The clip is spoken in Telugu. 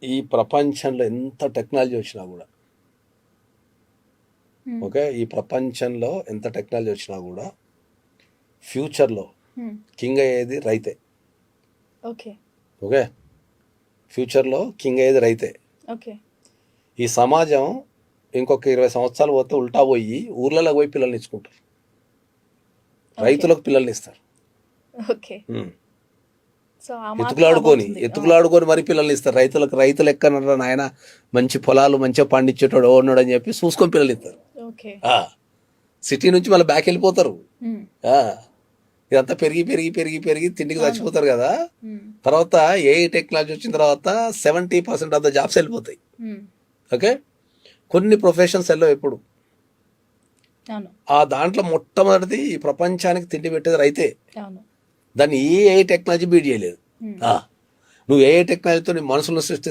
ఈ ప్రపంచంలో ఎంత టెక్నాలజీ వచ్చినా కూడా, ఓకే, ఈ ప్రపంచంలో ఎంత టెక్నాలజీ వచ్చినా కూడా ఫ్యూచర్లో కింగ్ అయ్యేది రైతే. ఓకే ఓకే, ఫ్యూచర్లో కింగ్ అయ్యేది రైతే. ఓకే ఈ సమాజం ఇంకొక 20 సంవత్సరాలు పోతే ఉల్టా పోయి ఊర్లలో పోయి పిల్లల్ని ఇచ్చుకుంటారు, రైతులకు పిల్లల్ని ఇస్తారు. ఓకే ఉమ్. సో ఎత్తుకులాడుకొని మరి పిల్లల్ని ఇస్తారు. రైతులు ఎక్కడన్నా నాయన మంచి పొలాలు మంచిగా పండించేటోడు ఉన్నాడు అని చెప్పి చూసుకొని పిల్లలు ఇస్తారు. ఓకే సిటీ నుంచి మళ్ళీ బ్యాక్ వెళ్ళిపోతారు. ఇదంతా పెరిగి పెరిగి పెరిగి పెరిగి తిండికి చచ్చిపోతారు కదా. తర్వాత ఏఐ టెక్నాలజీ వచ్చిన తర్వాత 70% ఆఫ్ ద జాబ్స్ వెళ్ళిపోతాయి. ఓకే, కొన్ని ప్రొఫెషన్స్ వెళ్ళవు ఎప్పుడు. ఆ దాంట్లో మొట్టమొదటిది ఈ ప్రపంచానికి తిండి పెట్టేది రైతే. దాన్ని ఏ టెక్నాలజీ బీట్ చేయలేదు. నువ్వు ఏ టెక్నాలజీతో నీ మనుషులను సృష్టి